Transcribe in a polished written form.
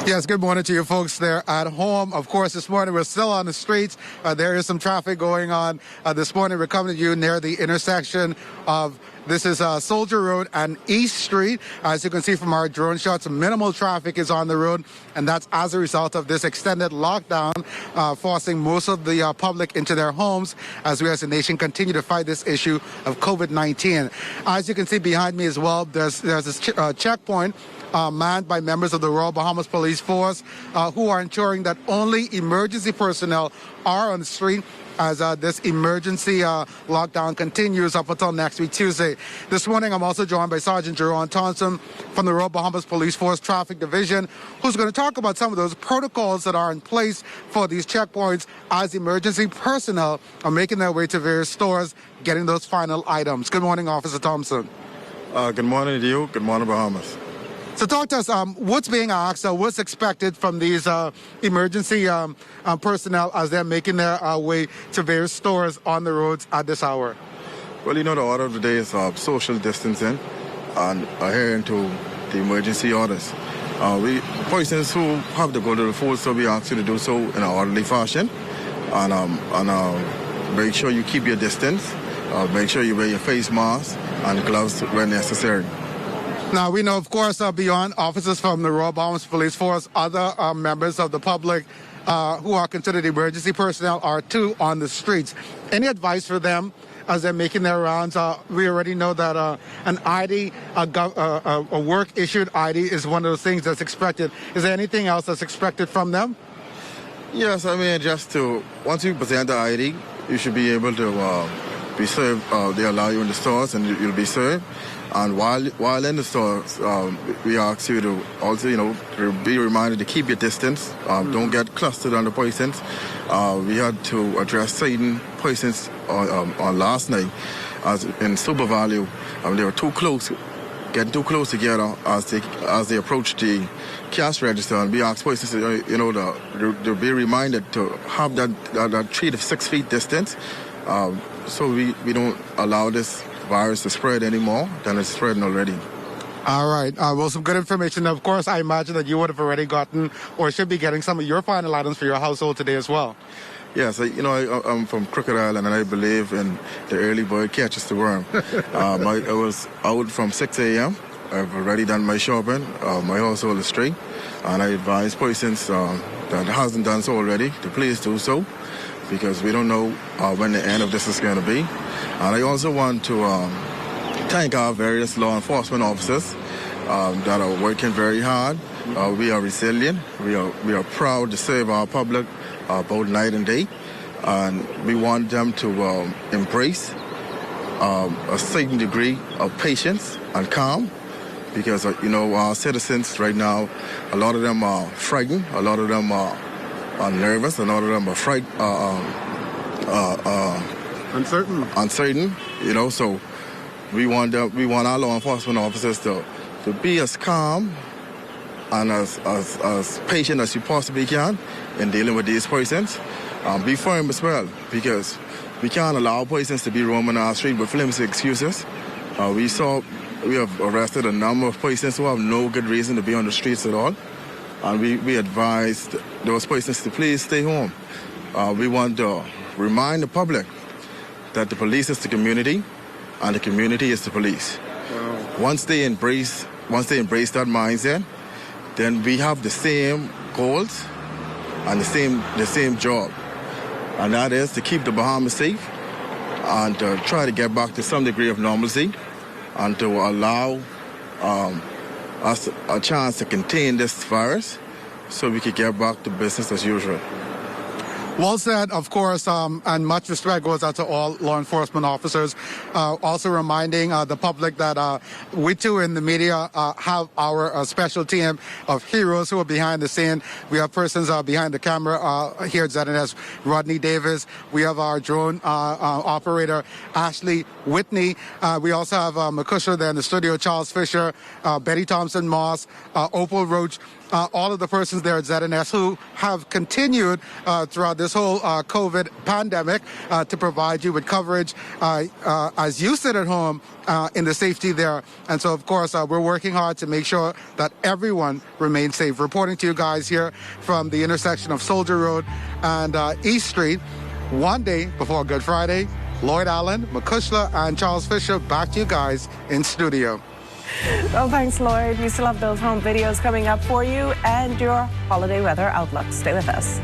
Yes, good morning to you folks there at home. Of course, this morning we're still on the streets. There is some traffic going on. This morning we're coming to you near the intersection of this is Soldier Road and East Street. As you can see from our drone shots, minimal traffic is on the road, and that's as a result of this extended lockdown, forcing most of the public into their homes as we as a nation continue to fight this issue of COVID-19. As you can see behind me as well, there's this checkpoint manned by members of the Royal Bahamas Police Force who are ensuring that only emergency personnel are on the street as this emergency lockdown continues up until next week, Tuesday. This morning, I'm also joined by Sergeant Jerome Thompson from the Royal Bahamas Police Force Traffic Division, who's going to talk about some of those protocols that are in place for these checkpoints as emergency personnel are making their way to various stores, getting those final items. Good morning, Officer Thompson. Good morning to you. Good morning, Bahamas. So talk to us, what's being asked, what's expected from these emergency personnel as they're making their way to various stores on the roads at this hour? Well, you know, the order of the day is social distancing and adhering to the emergency orders. Persons who have to go to the food store, we ask you to do so in an orderly fashion and make sure you keep your distance, make sure you wear your face mask and gloves when necessary. Now, we know, of course, beyond officers from the Royal Bahamas Police Force, other members of the public who are considered emergency personnel are too on the streets. Any advice for them as they're making their rounds? We already know that an ID, a work-issued ID is one of those things that's expected. Is there anything else that's expected from them? Yes, I mean, once you present the ID, you should be able to be served. They allow you in the stores and you'll be served. And while in the stores, we ask you to also, to be reminded to keep your distance. Don't get clustered on the persons. We had to address certain persons on last night as in Super Value. They were getting too close together as they approached the cash register. And we asked persons, to be reminded to have that 3 to 6 feet distance. So we don't allow this virus to spread anymore than it's spreading already. All right. Well, some good information. Of course, I imagine that you would have already gotten or should be getting some of your final items for your household today as well. Yes, I'm from Crooked Island and I believe in the early bird catches the worm. I was out from 6 a.m. I've already done my shopping. My household is straight. And I advise persons that hasn't done so already to please do so, because we don't know when the end of this is going to be. And I also want to thank our various law enforcement officers that are working very hard. We are resilient. We are proud to serve our public both night and day. And we want them to embrace a certain degree of patience and calm, because, our citizens right now, a lot of them are frightened, a lot of them are nervous, a lot of them are frightened, uncertain, so we want our law enforcement officers to be as calm and as patient as you possibly can in dealing with these persons. Be firm as well, because we can't allow persons to be roaming our street with flimsy excuses. We have arrested a number of persons who have no good reason to be on the streets at all. And we advised those persons to please stay home. We want to remind the public that the police is the community and the community is the police. Wow. Once they embrace that mindset, then we have the same goals and the same job. And that is to keep the Bahamas safe and to try to get back to some degree of normalcy and to allow us a chance to contain this virus so we could get back to business as usual. Well said, of course, and much respect goes out to all law enforcement officers. Also reminding the public that we too in the media have our special team of heroes who are behind the scene. We have persons behind the camera here at ZNS, Rodney Davis. We have our drone operator, Ashley Whitney. We also have Makusha there in the studio, Charles Fisher, Betty Thompson Moss, Opal Roach. All of the persons there at ZNS who have continued throughout this this whole COVID pandemic to provide you with coverage as you sit at home in the safety there. And so, of course, we're working hard to make sure that everyone remains safe. Reporting to you guys here from the intersection of Soldier Road and East Street. One day before Good Friday, Lloyd Allen, McCushla, and Charles Fisher back to you guys in studio. Well, thanks, Lloyd. We still have those home videos coming up for you and your holiday weather outlook. Stay with us.